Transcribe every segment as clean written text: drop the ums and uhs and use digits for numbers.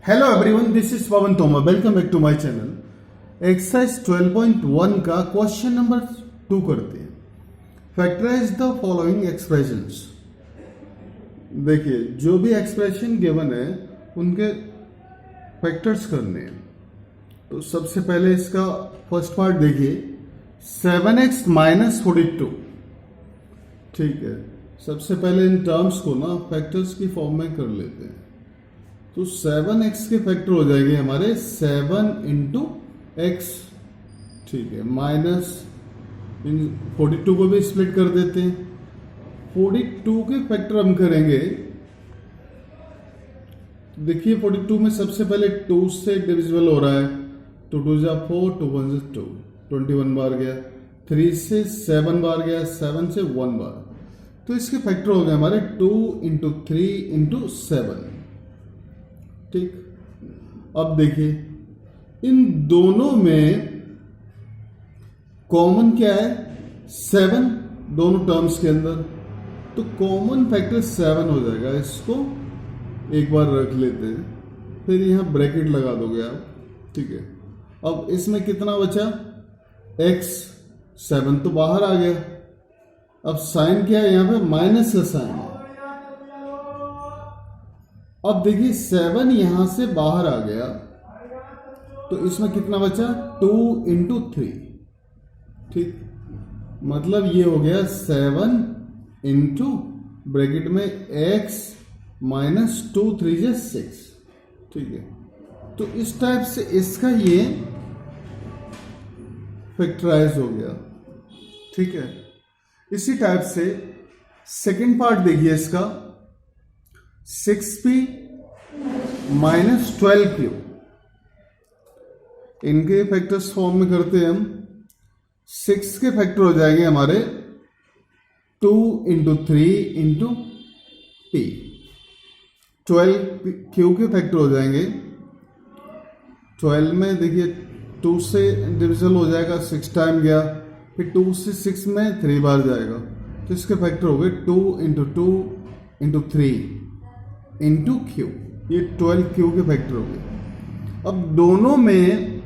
Hello everyone, this is Pavan Tomar. Welcome back to my channel. Exercise 12.1 का question number 2 करते हैं। Factorise the following expressions. देखिए, जो भी एक्सप्रेशन गिवन है उनके फैक्टर्स करने हैं। तो सबसे पहले इसका फर्स्ट पार्ट देखिए, 7x माइनस 42। ठीक है, सबसे पहले इन टर्म्स को ना फैक्टर्स की फॉर्म में कर लेते हैं। तो 7x के फैक्टर हो जाएंगे हमारे 7 इंटू एक्स। ठीक है, माइनस इन 42 को भी स्प्लिट कर देते हैं। 42 के फैक्टर हम करेंगे। देखिए, 42 में सबसे पहले 2 से डिविजिबल हो रहा है। 2 2 जा 4, 2 1 जा 2, 21 बार गया। 3 से 7 बार गया, 7 से 1 बार। तो इसके फैक्टर हो गए हमारे 2 इंटू 3 इंटू 7। ठीक, अब देखिए इन दोनों में कॉमन क्या है? 7 दोनों टर्म्स के अंदर। तो कॉमन फैक्टर 7 हो जाएगा। इसको एक बार रख लेते हैं, फिर यहां ब्रैकेट लगा दोगे आप। ठीक है, अब इसमें कितना बचा? x। 7 तो बाहर आ गया। अब साइन क्या है? यहां पे माइनस का साइन है। अब देखिए 7 यहां से बाहर आ गया, तो इसमें कितना बचा? 2 इंटू 3। ठीक, मतलब ये हो गया 7 इंटू ब्रैकेट में x माइनस 2 3 जा 6। ठीक है, तो इस टाइप से इसका ये फैक्टराइज हो गया। ठीक है, इसी टाइप से सेकंड पार्ट देखिए इसका, 6p माइनस 12q। इनके फैक्टर्स फॉर्म में करते हैं हम। 6 के फैक्टर हो जाएंगे हमारे 2 इंटू 3 इंटू p। 12q के फैक्टर हो जाएंगे 12 में, देखिए 2 से डिविजल हो जाएगा, 6 टाइम गया। फिर 2 से 6 में 3 बार जाएगा, तो इसके फैक्टर हो गए 2 इंटू 2 इंटू 3 इंटू क्यू। ये 12q के फैक्टर हो गए। अब दोनों में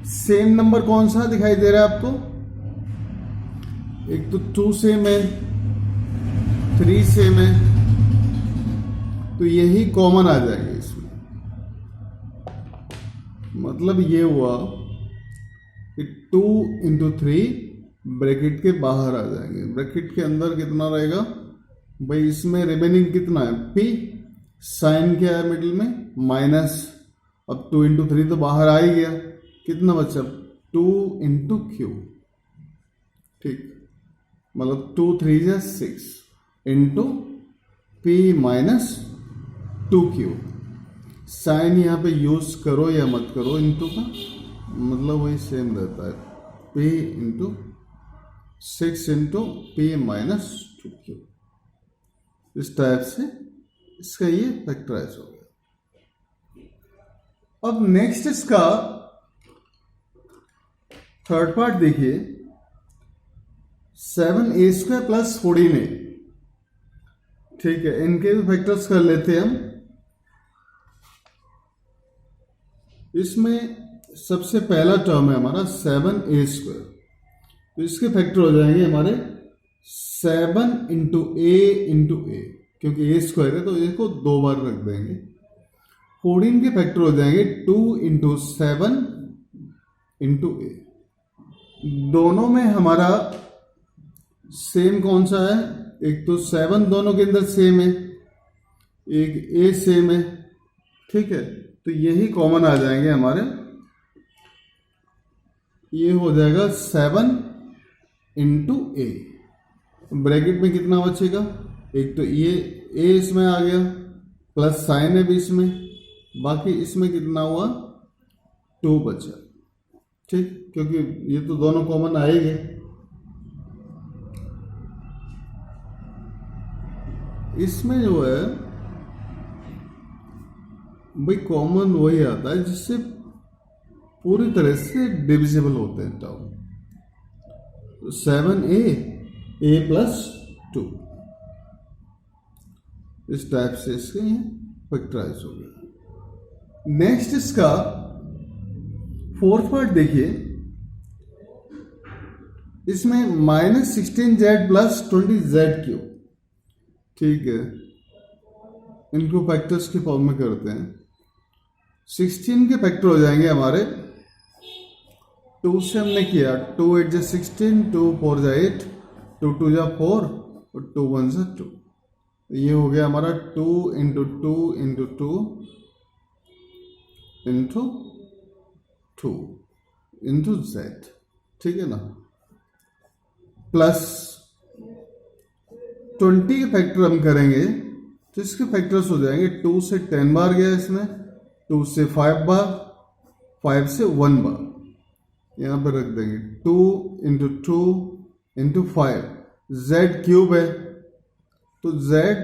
सेम नंबर कौन सा दिखाई दे रहा है आपको? एक तो 2 सेम है, 3 सेम है, तो यही कॉमन आ जाएंगे इसमें। मतलब ये हुआ कि 2 इंटू 3 ब्रैकेट के बाहर आ जाएंगे। ब्रैकेट के अंदर कितना रहेगा भाई? इसमें रिमेनिंग कितना है? p। साइन क्या है मिडिल में? माइनस। अब 2 इंटू 3 तो बाहर आ ही गया, कितना बचा? 2 इंटू क्यू। ठीक, मतलब 2 3 जा 6 into p minus 2q। Sign यहाँ पे यूज करो या मत करो, इंटू का मतलब वही सेम रहता है। p into 6 into p minus 2q। इस टाइप से इसका ये फैक्टराइज हो गया। अब नेक्स्ट इसका थर्ड पार्ट देखिए, 7a² प्लस 14a। ठीक है, इनके भी फैक्टर्स कर लेते हैं हम। इसमें सबसे पहला टर्म है हमारा 7a²। तो इसके फैक्टर हो जाएंगे हमारे 7 इंटू a, क्योंकि a² है तो इसको 2 बार रख देंगे। 14 के फैक्टर हो जाएंगे 2 इंटू 7 इंटू a। दोनों में हमारा सेम कौन सा है? एक तो 7 दोनों के अंदर सेम है, एक a सेम है। ठीक है, तो यही कॉमन आ जाएंगे हमारे। ये हो जाएगा 7 इंटू a। ब्रैकेट में कितना बचेगा? एक तो ये a इसमें आ गया, प्लस साइन है बीच में, बाकी इसमें कितना हुआ? 2 बचा। ठीक, क्योंकि ये तो दोनों कॉमन आएंगे। इसमें जो है भाई कॉमन वही आता है जिससे पूरी तरह से डिविजिबल होते हैं टर्म। 7a plus 2। इस टाइप से इसके फैक्टराइज हो गया। नेक्स्ट इसका फोर्थ पार्ट देखिए, इसमें -16z प्लस 20z क्यूब, ठीक है, इनको फैक्टर्स के फॉर्म में करते हैं। 16 के फैक्टर हो जाएंगे हमारे 2 से हमने किया, 2 8 जा 16, 2 4 जा 8, 2 2 जा 4 और 2 1 जा 2। ये हो गया हमारा 2 into 2 into 2 into 2 into z, ठीक है ना, प्लस 20 के फैक्टर हम करेंगे तो इसके फैक्टर्स हो जाएंगे 2 से 10 बार गया इसमें, 2 से 5 बार, 5 से 1 बार, यहाँ पर रख देंगे 2 इंटू 2 इंटू 5, जेड क्यूब है तो जेड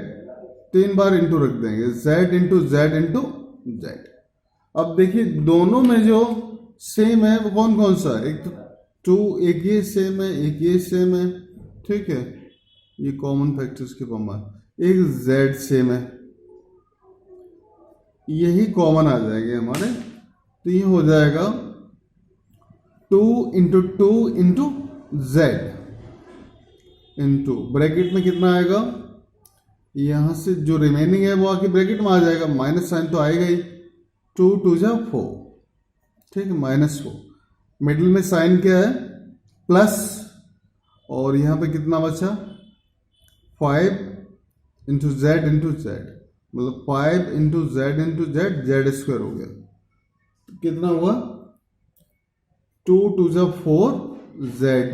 3 बार इंटू रख देंगे, Z into Z into Z. अब देखिए दोनों में जो सेम है वो कौन कौन सा है, एक तो 2, एक ये सेम है, एक ये सेम है, ठीक है, ये कॉमन फैक्टर्स के फॉर्म में, एक z सेम है, यही कॉमन आ जाएंगे हमारे, तो ये हो जाएगा 2 into 2 into Z into bracket में कितना आएगा, यहां से जो रिमेनिंग है वो आके ब्रैकेट में आ जाएगा, माइनस साइन तो आएगा ही, 2 2 जा 4, ठीक है, -4, मिडिल में साइन क्या है प्लस, और यहां पे कितना बचा 5 इंटू जेड इंटू जेड, मतलब 5 into z Z, Z square हो गया, तो कितना हुआ 2 2 जा 4 Z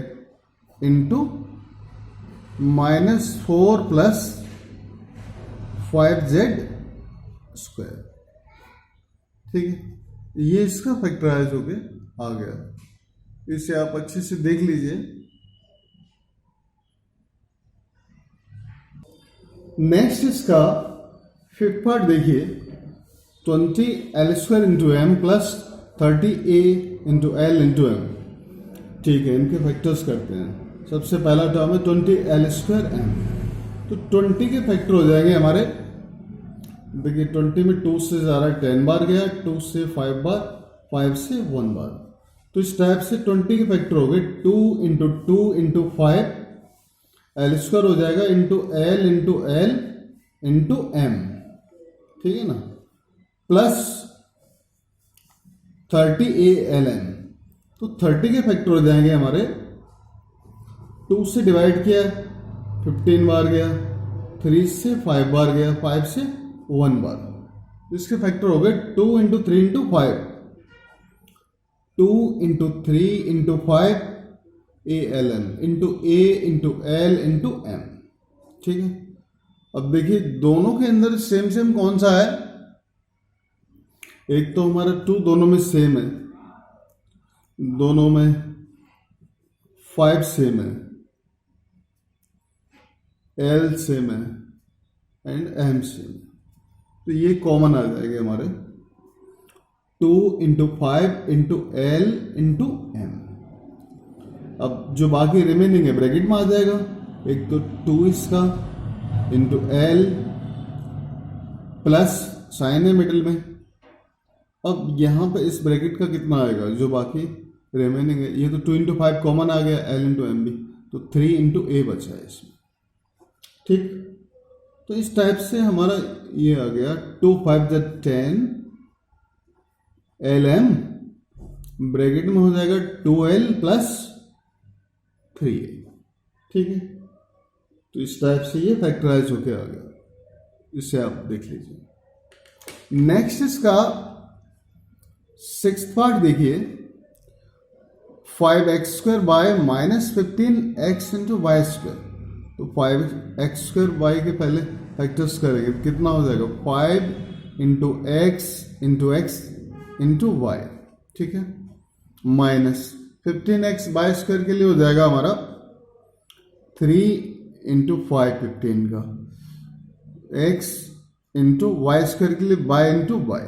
into -4 plus 5 Z square, ठीक है, ये इसका फैक्टराइज होके आ गया, इसे आप अच्छे से देख लीजिए। नेक्स्ट इसका फिफ्थ पार्ट देखिए, 20l² into M plus 30a into L into M, ठीक है, इनके फैक्टर्स करते हैं। सबसे पहला टर्म है 20l² m, तो 20 के फैक्टर हो जाएंगे हमारे, देखिए 20 में 2 से ज़्यादा 10 बार गया, 2 से 5 बार, 5 से 1 बार, तो इस टाइप से 20 के फैक्टर हो गए 2 इंटू 2 इंटू 5, l² हो जाएगा इंटू एल इंटू एम, ठीक है ना, प्लस 30a ln, तो 30 के फैक्टर हो जाएंगे हमारे, 2 से डिवाइड किया 15 बार गया, 3 से 5 बार गया, 5 से 1 बार, इसके फैक्टर हो गए 2 into 3 into 5, 2 into 3 into 5 ALN into A into L into M, ठीक है। अब देखिए दोनों के अंदर सेम सेम कौन सा है, एक तो हमारा 2 दोनों में सेम है, दोनों में 5 सेम है, L सेम है एंड M सेम है, तो ये कॉमन आ जाएंगे हमारे 2 into 5 into L into M। अब जो बाकी रिमेनिंग है ब्रैकेट में आ जाएगा, एक तो 2 इसका इंटू L प्लस साइन है मिडिल में। अब यहाँ पे इस ब्रैकेट का कितना आएगा, जो बाकी रिमेनिंग है, ये तो 2 इंटू 5 कॉमन आ गया, L इंटू एम भी, तो 3 इंटू ए बचा है इसमें, ठीक। तो इस टाइप से हमारा ये आ गया 2 5 10 LM, ब्रैकेट में हो जाएगा 2L प्लस 3A, ठीक है। तो इस टाइप से ये फैक्टराइज होके आ गया, इसे आप देख लीजिए। नेक्स्ट इसका 6th पार्ट देखिए, 5x² bye -15x into y square, तो 5x² y के पहले फैक्टर्स करेंगे, कितना हो जाएगा 5 इंटू x इंटू वाई, ठीक है, माइनस 15x बाय स्क्वायर के लिए हो जाएगा हमारा 3 इंटू 5 15 का, x इंटू वाई स्क्वायर के लिए बाय इंटू वाई,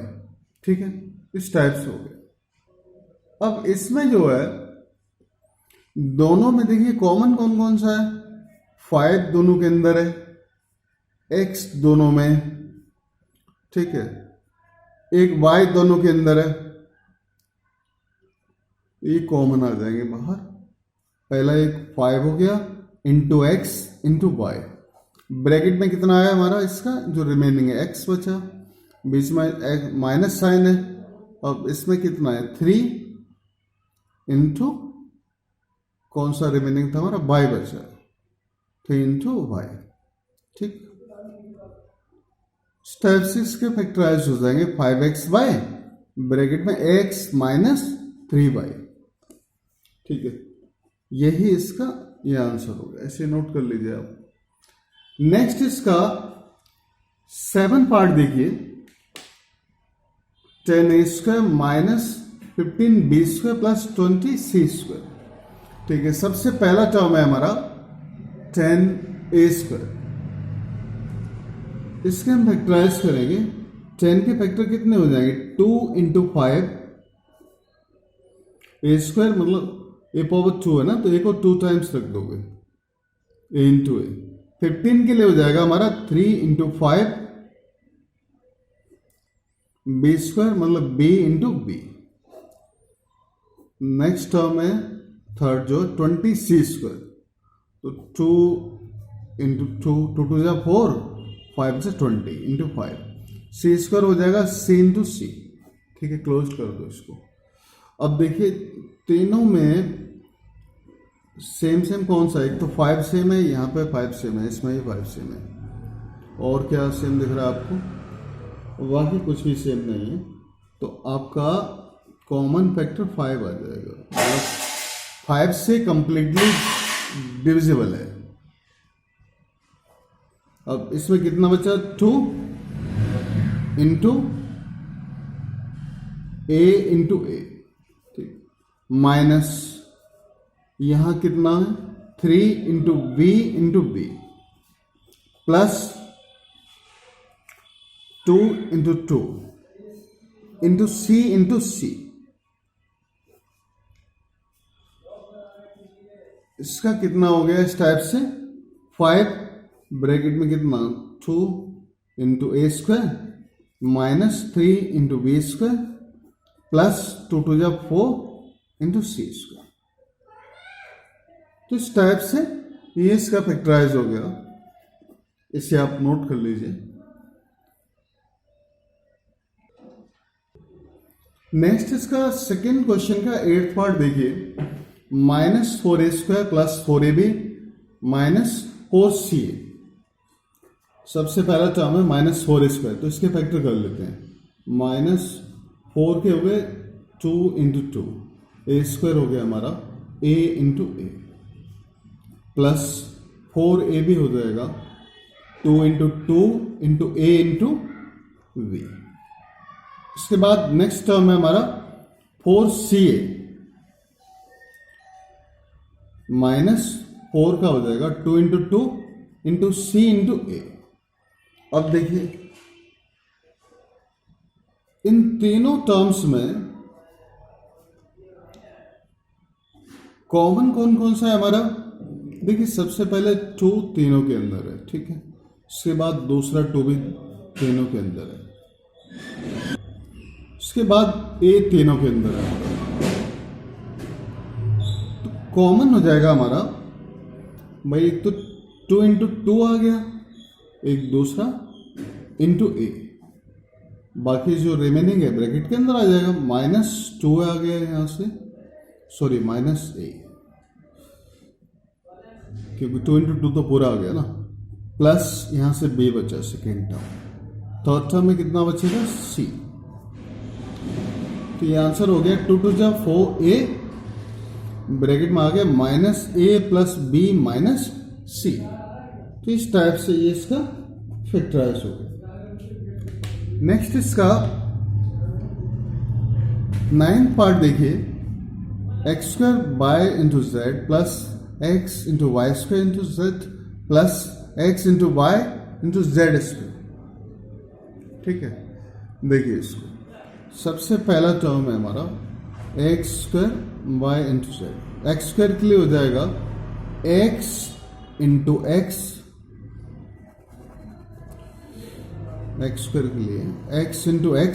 ठीक है, इस टाइप से हो गया। अब इसमें जो है दोनों में देखिए कॉमन कौन कौन सा है, 5 दोनों के अंदर है, x दोनों में, ठीक है, एक y दोनों के अंदर है, ये कॉमन आ जाएंगे बाहर। पहला एक 5 हो गया into x into Y, bracket में कितना आया हमारा, इसका जो रिमेनिंग है x बचा, बीच में माइनस साइन है, अब इसमें कितना है 3 इंटू कौन सा रिमेनिंग था हमारा y बचा, 3 इंटू वाई। ठीक, स्टेप 6 के फैक्टराइज हो जाएंगे 5xy ब्रैकेट में x माइनस 3y। ठीक है, यही इसका ये आंसर होगा, ऐसे नोट कर लीजिए आप। नेक्स्ट इसका 7 पार्ट देखिए, 10a² minus 15b² plus 20c²। ठीक है, सबसे पहला टर्म है हमारा 10a², इसके हम फैक्टराइज करेंगे। 10 के फैक्टर कितने हो जाएंगे 2 इंटू 5, a² मतलब a पावर 2 है ना, तो a को 2 टाइम्स रख दोगे, a इंटू ए। 15 के लिए हो जाएगा हमारा 3 इंटू 5 b² मतलब b into B. Next term है थर्ड जो 20c², तो 2 इंटू 2, 2 2 जा 4, 5 से 20 इंटू 5, c² हो जाएगा c इंटू सी। ठीक है, क्लोज कर दो इसको। अब देखिए तीनों में सेम कौन सा है, एक तो 5 सेम है, यहाँ पे 5 सेम है, इसमें ही 5 सेम है, और क्या सेम दिख रहा है आपको, बाकी कुछ भी सेम नहीं है, तो आपका कॉमन फैक्टर 5 आ जाएगा, मतलब 5 से कंप्लीटली डिविजिबल है। अब इसमें कितना बचा 2 इंटू ए इंटू ए, ठीक, माइनस यहां कितना है 3 into B plus 2 into 2 into C. इसका कितना हो गया इस टाइप से 5 ब्रैकेट में कितना 2 into a² minus 3 into b² plus 2 2 जा 4 इंटू c²। तो इस टाइप से ये इसका फैक्टराइज हो गया, इसे आप नोट कर लीजिए। नेक्स्ट इसका सेकेंड क्वेश्चन का 8th पार्ट देखिए, -4a² plus 4ab minus 4ca। सबसे पहला टर्म है -4a², तो इसके फैक्टर कर लेते हैं। -4 के हो गए 2 इंटू 2, a² हो गया हमारा a into A, plus 4ab हो जाएगा 2 इंटू 2 इंटू ए इंटू वी। इसके बाद नेक्स्ट टर्म है हमारा 4ca -4 का हो जाएगा 2 इंटू 2 इंटू सी इंटू ए। अब देखिए इन तीनों टर्म्स में कॉमन कौन कौन सा है हमारा, देखिए सबसे पहले 2 तीनों के अंदर है, ठीक है, इसके बाद दूसरा 2 भी तीनों के अंदर है, इसके बाद ए तीनों के अंदर है, तो कॉमन हो जाएगा हमारा भाई, एक तो 2 इंटू 2 आ गया, एक दूसरा इंटू ए, बाकी जो रिमेनिंग है ब्रैकेट के अंदर आ जाएगा, -2 आ गया यहाँ से, सॉरी -a, क्योंकि 2 इंटू 2 तो पूरा आ गया ना, प्लस यहाँ से b बचा सेकेंड टर्म, थर्ड टर्म में कितना बचेगा c। तो ये आंसर हो गया 2 2 जा 4a, ब्रैकेट में आ गया -a plus b minus c। तो इस टाइप से ये इसका फैक्टराइज हो गया। नेक्स्ट इसका 9th पार्ट देखिए, x² by into Z plus x into y² into Z plus x into Y into z²। ठीक है, देखिए इसको सबसे पहला टर्म है हमारा x² y into Z. x² के लिए हो जाएगा x इंटू x, x² के लिए x into x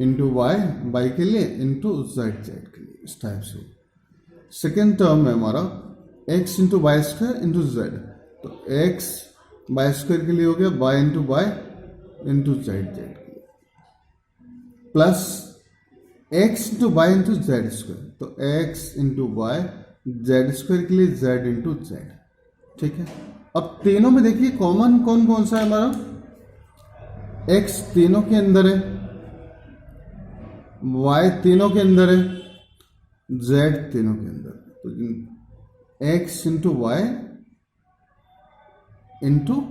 into Y, Y के लिए इंटू जेड, जेड के लिए, इस टाइप से। सेकेंड टर्म है हमारा x into y square into z, तो एक्स वाई स्क्वायर के लिए हो गया y into Y into z, z के लिए, plus x into Y into z square, तो x into y z square के लिए जेड इंटू जेड। ठीक है, अब तीनों में देखिए कॉमन कौन कौन सा है हमारा, एक्स तीनों के अंदर है, वाई तीनों के अंदर है, जेड तीनों के अंदर, तो x into Y into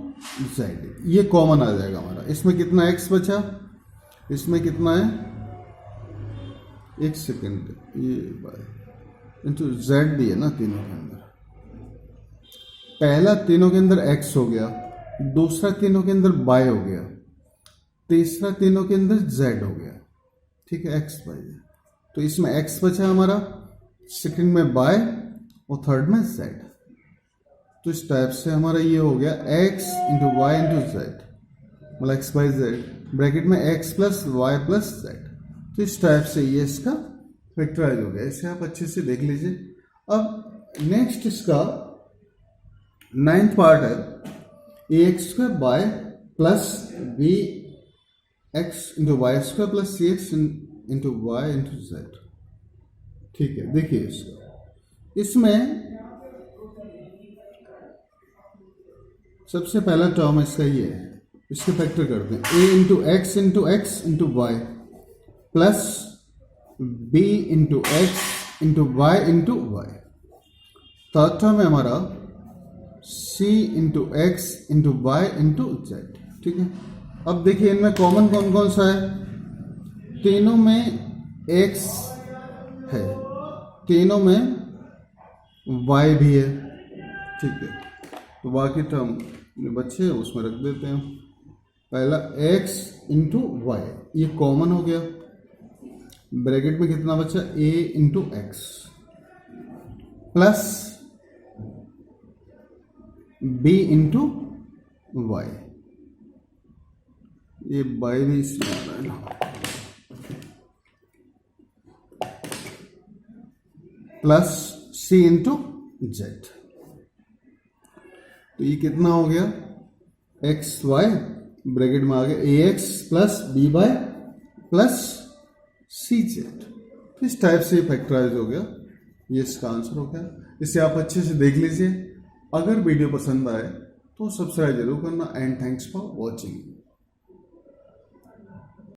Z ये कॉमन आ जाएगा हमारा। इसमें कितना एक्स बचा, इसमें कितना है, एक सेकेंड, ये वाई इंटू जेड भी है ना तीनों के अंदर। पहला तीनों के अंदर एक्स हो गया, दूसरा तीनों के अंदर वाई हो गया, तीसरा तीनों के अंदर जेड हो गया। ठीक है, एक्स वाई, तो इसमें एक्स बचा हमारा, सेकंड में वाई और थर्ड में जेड। तो इस टाइप से हमारा ये हो गया X into Y into Z, मतलब एक्स वाई जेड, ब्रैकेट में X plus Y plus Z. तो इस टाइप से ये इसका फैक्टराइज हो गया, इसे आप अच्छे से देख लीजिए। अब नेक्स्ट इसका 9th पार्ट है a x square y plus b x into y square plus c x into Y into z. ठीक है, देखिए इसमें सबसे पहला टर्म इसका ये है, इसके फैक्टर करते हैं, a into x into y plus b into x into Y into y. Third term है हमारा c into x into Y into z. ठीक है, अब देखिए इनमें कॉमन कौन कौन सा है, तीनों में एक्स है, तीनों में वाई भी है। ठीक है, तो बाकी टर्म बच्चे उसमें रख देते हैं। पहला एक्स इंटू वाई ये कॉमन हो गया, ब्रैकेट में कितना बचा, a into x plus b into y, ये वाई भी इसमें आ रहा है ना, प्लस सी इंटू जेड। तो ये कितना हो गया, एक्स वाई ब्रैकेट में आ गया a x plus b y plus c z. तो इस टाइप से फैक्टराइज हो गया, ये इसका आंसर हो गया। इसे आप अच्छे से देख लीजिए। अगर वीडियो पसंद आए तो सब्सक्राइब जरूर करना एंड थैंक्स फॉर वॉचिंग।